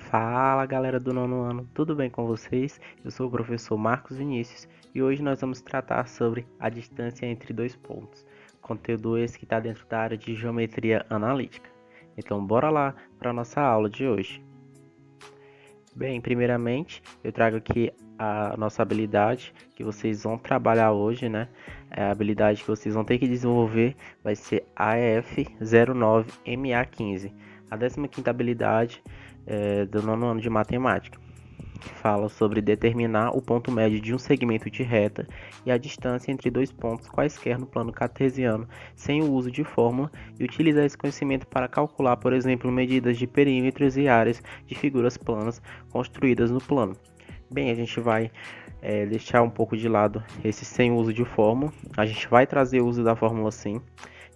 Fala galera do nono ano, tudo bem com vocês? Eu sou o professor Marcos Vinícius e hoje nós vamos tratar sobre a distância entre dois pontos, conteúdo esse que está dentro da área de geometria analítica. Então bora lá para a nossa aula de hoje. Bem, primeiramente eu trago aqui a nossa habilidade que vocês vão trabalhar hoje, né? A habilidade que vocês vão ter que desenvolver vai ser AF09MA15, a 15ª habilidade do nono ano de matemática. Fala sobre determinar o ponto médio de um segmento de reta e a distância entre dois pontos quaisquer no plano cartesiano, sem o uso de fórmula, e utilizar esse conhecimento para calcular, por exemplo, medidas de perímetros e áreas de figuras planas construídas no plano. Bem, a gente vai deixar um pouco de lado esse sem uso de fórmula. A gente vai trazer o uso da fórmula sim,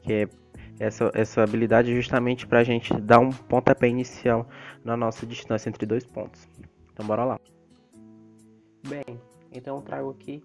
que é essa habilidade justamente para a gente dar um pontapé inicial na nossa distância entre dois pontos. Então bora lá. Bem, então eu trago aqui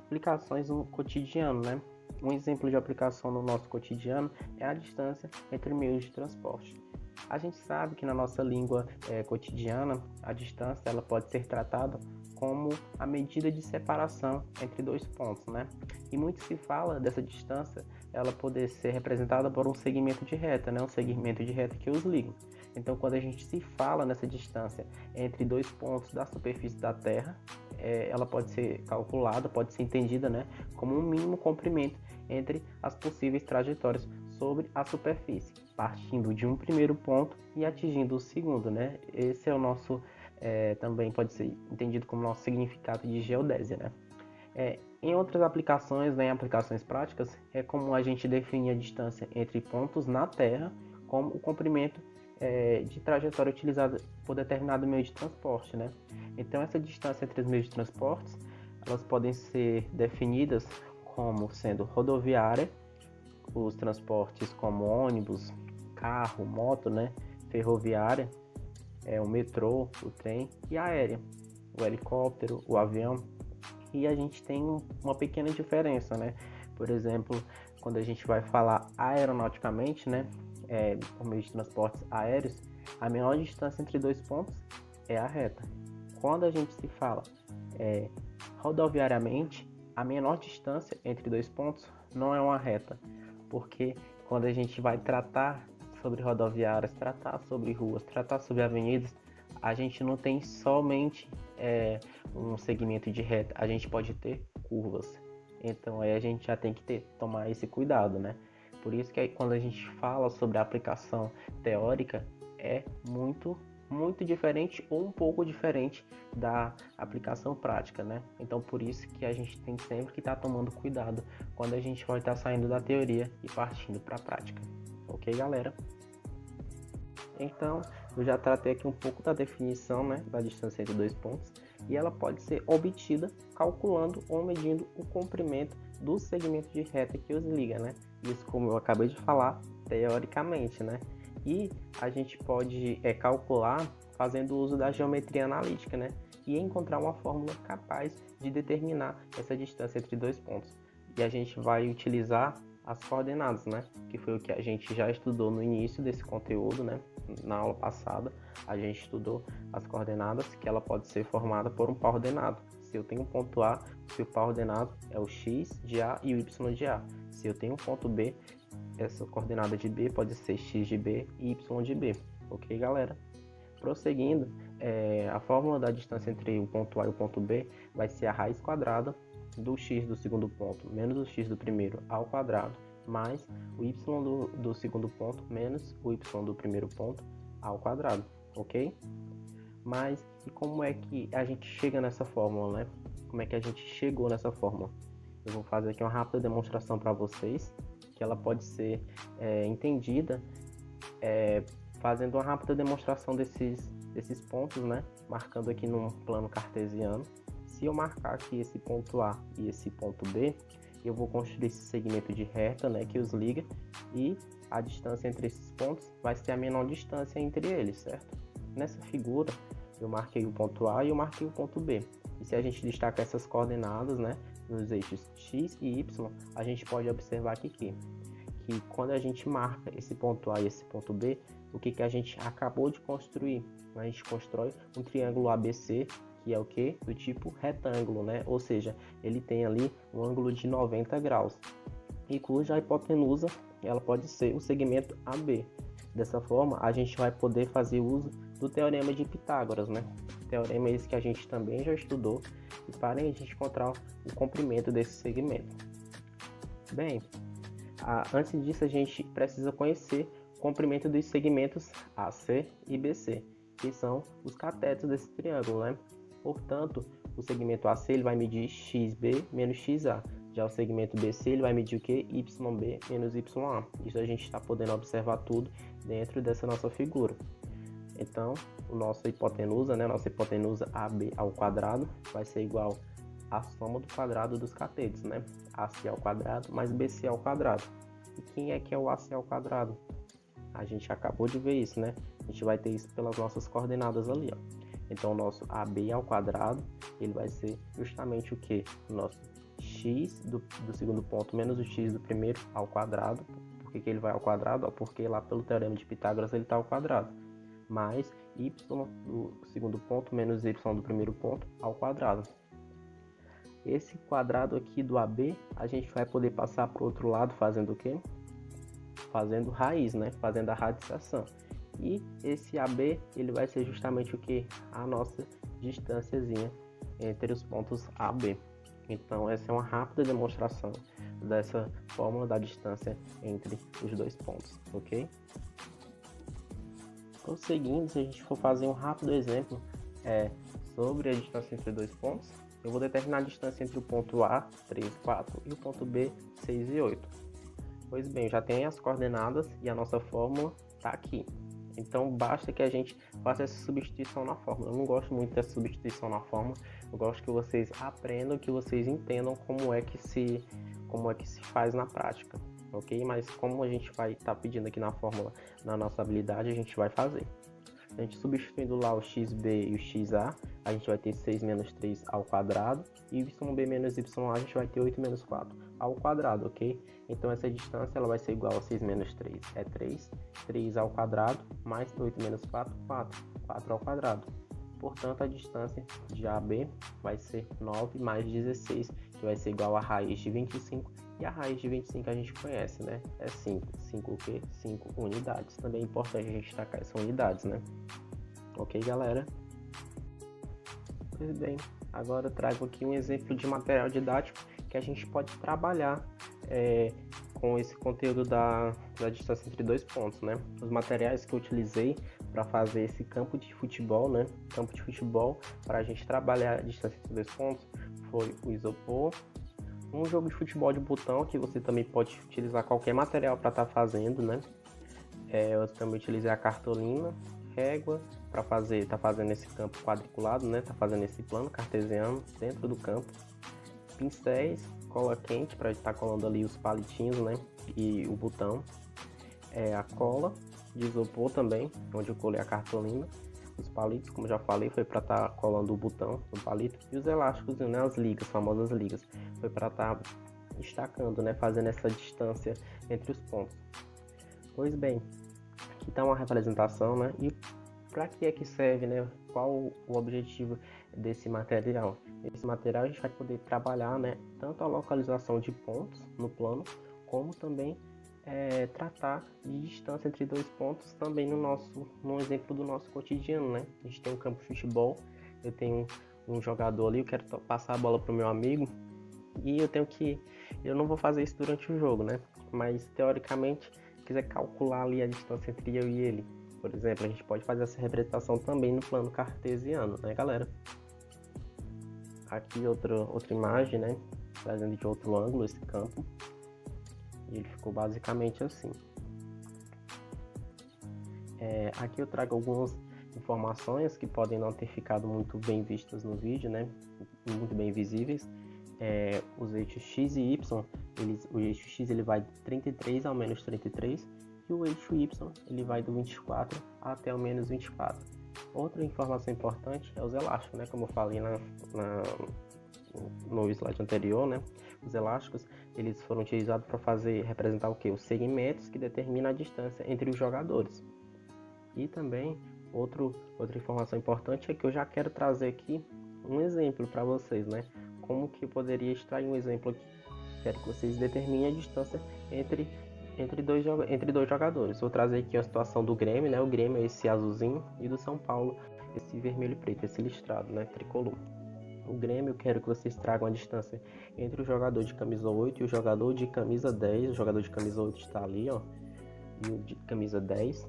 aplicações no cotidiano, né? Um exemplo de aplicação no nosso cotidiano é a distância entre meios de transporte. A gente sabe que na nossa língua cotidiana, a distância ela pode ser tratada como a medida de separação entre dois pontos, né? E muito se fala dessa distância, ela poder ser representada por um segmento de reta, né? Um segmento de reta que os liga. Então, quando a gente se fala nessa distância entre dois pontos da superfície da Terra, ela pode ser calculada, pode ser entendida, né, como um mínimo comprimento entre as possíveis trajetórias sobre a superfície, partindo de um primeiro ponto e atingindo o segundo, né? Esse é o nosso, também pode ser entendido como nosso significado de geodésia, né? Em outras aplicações, né, em aplicações práticas, é comum a gente definir a distância entre pontos na Terra como o comprimento de trajetória utilizada por determinado meio de transporte, né? Então, essa distância entre os meios de transportes, elas podem ser definidas como sendo rodoviária, os transportes como ônibus, carro, moto, né? Ferroviária, o metrô, o trem, e aérea, o helicóptero, o avião. E a gente tem uma pequena diferença, né? Por exemplo, quando a gente vai falar aeronauticamente, né? Por meio de transportes aéreos, a menor distância entre dois pontos é a reta. Quando a gente se fala rodoviariamente, a menor distância entre dois pontos não é uma reta, porque quando a gente vai tratar sobre rodoviárias, tratar sobre ruas, tratar sobre avenidas, a gente não tem somente um segmento de reta, a gente pode ter curvas. Então aí a gente já tem que tomar esse cuidado, né? Por isso que aí, quando a gente fala sobre a aplicação teórica, é muito diferente ou um pouco diferente da aplicação prática, né? Então por isso que a gente tem sempre que estar tomando cuidado quando a gente vai estar saindo da teoria e partindo para a prática. Ok, galera? Então, eu já tratei aqui um pouco da definição, né, da distância entre dois pontos, e ela pode ser obtida calculando ou medindo o comprimento do segmento de reta que os liga, né? Isso, como eu acabei de falar, teoricamente, né? E a gente pode calcular fazendo uso da geometria analítica, né? E encontrar uma fórmula capaz de determinar essa distância entre dois pontos. E a gente vai utilizar as coordenadas, né? Que foi o que a gente já estudou no início desse conteúdo, né? Na aula passada, a gente estudou as coordenadas, que ela pode ser formada por um par ordenado. Se eu tenho um ponto A, o seu par ordenado é o x de A e o y de A. Se eu tenho um ponto B, essa coordenada de B pode ser x de B e y de B. Ok, galera? Prosseguindo, a fórmula da distância entre o ponto A e o ponto B vai ser a raiz quadrada do x do segundo ponto menos o x do primeiro ao quadrado, mais o y do segundo ponto menos o y do primeiro ponto ao quadrado, ok? Mas e como é que a gente chega nessa fórmula, né? Como é que a gente chegou nessa fórmula? Eu vou fazer aqui uma rápida demonstração para vocês, que ela pode ser entendida fazendo uma rápida demonstração desses pontos, né? Marcando aqui num plano cartesiano. Se eu marcar aqui esse ponto A e esse ponto B, eu vou construir esse segmento de reta, né, que os liga, e a distância entre esses pontos vai ser a menor distância entre eles, certo? Nessa figura, eu marquei o ponto A e eu marquei o ponto B. E se a gente destacar essas coordenadas, né, nos eixos X e Y, a gente pode observar aqui que quando a gente marca esse ponto A e esse ponto B, o que a gente acabou de construir? A gente constrói um triângulo ABC, que é o que? Do tipo retângulo, né? Ou seja, ele tem ali um ângulo de 90 graus e cuja hipotenusa ela pode ser o segmento AB. Dessa forma, a gente vai poder fazer uso do Teorema de Pitágoras, né? Teorema esse que a gente também já estudou, e para a gente encontrar o comprimento desse segmento. Bem, antes disso a gente precisa conhecer o comprimento dos segmentos AC e BC, que são os catetos desse triângulo, né? Portanto, o segmento AC ele vai medir XB menos XA. Já o segmento BC ele vai medir o que? YB menos YA. Isso a gente está podendo observar tudo dentro dessa nossa figura. Então, nossa hipotenusa, né? Nossa hipotenusa AB ao quadrado vai ser igual à soma do quadrado dos catetos, né? AC ao quadrado mais BC ao quadrado. E quem é que é o AC ao quadrado? A gente acabou de ver isso, né? A gente vai ter isso pelas nossas coordenadas ali, ó. Então, o nosso AB ao quadrado, ele vai ser justamente o que? O nosso x do segundo ponto menos o x do primeiro ao quadrado. Por que ele vai ao quadrado? Porque lá pelo Teorema de Pitágoras ele está ao quadrado. Mais y do segundo ponto menos y do primeiro ponto ao quadrado. Esse quadrado aqui do AB, a gente vai poder passar para o outro lado fazendo o quê? Fazendo raiz, né? Fazendo a radicação. E esse AB, ele vai ser justamente o que? A nossa distânciazinha entre os pontos AB. Então, essa é uma rápida demonstração dessa fórmula da distância entre os dois pontos, ok? Prosseguindo, se a gente for fazer um rápido exemplo sobre a distância entre dois pontos, eu vou determinar a distância entre o ponto A, 3, 4, e o ponto B, 6 e 8. Pois bem, já tem as coordenadas e a nossa fórmula está aqui. Então, basta que a gente faça essa substituição na fórmula. Eu não gosto muito dessa substituição na fórmula. Eu gosto que vocês aprendam, que vocês entendam como é que se faz na prática, ok? Mas como a gente vai estar pedindo aqui na fórmula, na nossa habilidade, a gente vai fazer. A gente substituindo lá o xb e o xa, a gente vai ter 6 menos 3 ao quadrado, e yb menos ya a gente vai ter 8 menos 4 ao quadrado, ok? Então essa distância ela vai ser igual a 6 menos 3 é 3, 3 ao quadrado, mais 8 menos 4, 4, 4 ao quadrado. Portanto, a distância de AB vai ser 9 mais 16, que vai ser igual a raiz de 25, e a raiz de 25 a gente conhece, né? É 5. 5 o quê? 5 unidades. Também é importante a gente destacar essas unidades, né? Ok, galera? Pois bem, agora eu trago aqui um exemplo de material didático que a gente pode trabalhar com esse conteúdo da distância entre dois pontos, né? Os materiais que eu utilizei para fazer esse campo de futebol, né? Campo de futebol para a gente trabalhar a distância entre dois pontos foi o isopor, um jogo de futebol de botão, que você também pode utilizar qualquer material para estar fazendo, né? Eu também utilizei a cartolina, régua para estar fazendo esse campo quadriculado, né? Tá fazendo esse plano cartesiano dentro do campo, pincéis, cola quente para estar colando ali os palitinhos, né? E o botão, a cola de isopor também, onde eu colei a cartolina, os palitos, como já falei, foi para estar colando o botão no palito, e os elásticos, né? As ligas, famosas ligas, foi para estar destacando, né? Fazendo essa distância entre os pontos. Pois bem, aqui está uma representação, né? E para que é que serve, né? Qual o objetivo desse material? Esse material a gente vai poder trabalhar, né? Tanto a localização de pontos no plano, como também tratar de distância entre dois pontos também no exemplo do nosso cotidiano, né? A gente tem um campo de futebol, eu tenho um jogador ali, eu quero passar a bola para o meu amigo e eu não vou fazer isso durante o jogo, né? Mas teoricamente, se quiser calcular ali a distância entre eu e ele, por exemplo, a gente pode fazer essa representação também no plano cartesiano, né, galera? Aqui outra imagem, né? Trazendo de outro ângulo esse campo. E ele ficou basicamente assim. Aqui eu trago algumas informações que podem não ter ficado muito bem vistas no vídeo, né? Muito bem visíveis. Os eixos x e y, o eixo x ele vai de 33 ao menos 33, e o eixo y ele vai do 24 até o menos 24. Outra informação importante é os elásticos, né? Como eu falei no slide anterior, né? Os elásticos eles foram utilizados para representar o que? Os segmentos que determinam a distância entre os jogadores. E também outra informação importante é que eu já quero trazer aqui um exemplo para vocês, né? Como que eu poderia extrair um exemplo aqui? Quero que vocês determinem a distância entre dois jogadores. Vou trazer aqui a situação do Grêmio, né? O Grêmio é esse azulzinho, e do São Paulo esse vermelho e preto, esse listrado, né? Tricolor. O Grêmio, eu quero que vocês tragam a distância entre o jogador de camisa 8 e o jogador de camisa 10. O jogador de camisa 8 está ali, ó, e o de camisa 10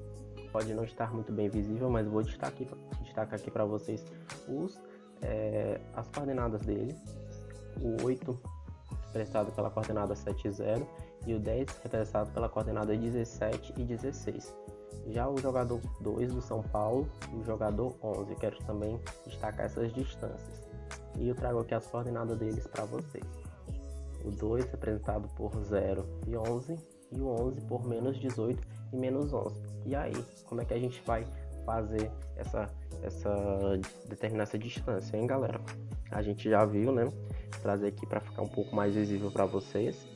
pode não estar muito bem visível, mas vou destacar aqui para vocês as coordenadas dele. O 8 representado pela coordenada 7 e 0 e o 10 representado pela coordenada 17 e 16. Já o jogador 2 do São Paulo e o jogador 11, quero também destacar essas distâncias. E eu trago aqui as coordenadas deles para vocês. O 2 representado por 0 e 11 e o 11 por menos 18 e menos 11. E aí, como é que a gente vai fazer determinar essa distância, hein, galera? A gente já viu, né? Vou trazer aqui para ficar um pouco mais visível para vocês.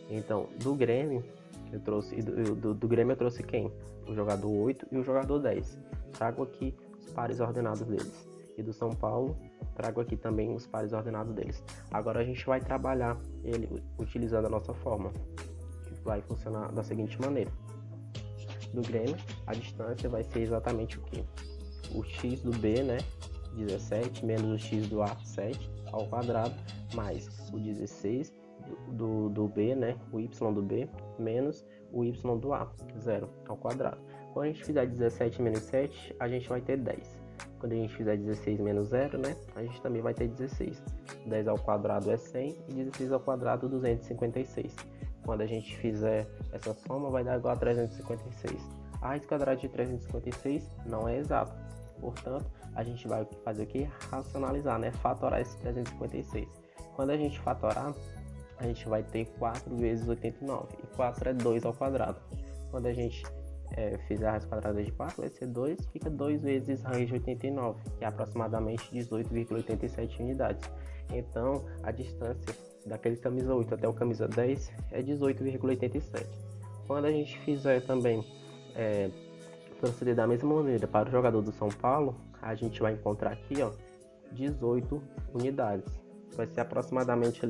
Então, do Grêmio eu trouxe do Grêmio eu trouxe quem? O jogador 8 e o jogador 10. Trago aqui os pares ordenados deles. E do São Paulo, trago aqui também os pares ordenados deles. Agora a gente vai trabalhar ele utilizando a nossa fórmula, que vai funcionar da seguinte maneira. Do Grêmio, a distância vai ser exatamente o que? O x do B, né? 17 menos o x do A, 7 ao quadrado, mais o 16 do B, né? O y do B, menos o y do A, 0 ao quadrado. Quando a gente fizer 17 menos 7, a gente vai ter 10. Quando a gente fizer 16 menos 0, né? A gente também vai ter 16. 10 ao quadrado é 100 e 16 ao quadrado 256. Quando a gente fizer essa soma, vai dar igual a 356. A raiz quadrada de 356 não é exato. Portanto, a gente vai fazer o que? Racionalizar, né? Fatorar esse 356. Quando a gente fatorar, a gente vai ter 4 vezes 89. E 4 é 2 ao quadrado. Quando a gente fizer a raiz quadrada de 4, vai ser 2. Fica 2 vezes raiz de 89, que é aproximadamente 18,87 unidades. Então, a distância daquele camisa 8 até o camisa 10 é 18,87. Quando a gente fizer também proceder da mesma maneira para o jogador do São Paulo, a gente vai encontrar aqui, ó, 18 unidades. Vai ser aproximadamente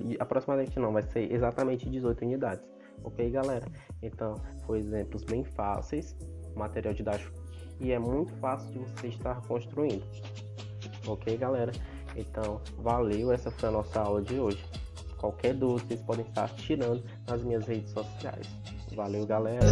não, vai ser exatamente 18 unidades. Ok, galera? Então, foi exemplos bem fáceis, material didático, e é muito fácil de você estar construindo. Ok, galera? Então, valeu, essa foi a nossa aula de hoje. Qualquer dúvida, vocês podem estar tirando nas minhas redes sociais. Valeu, galera!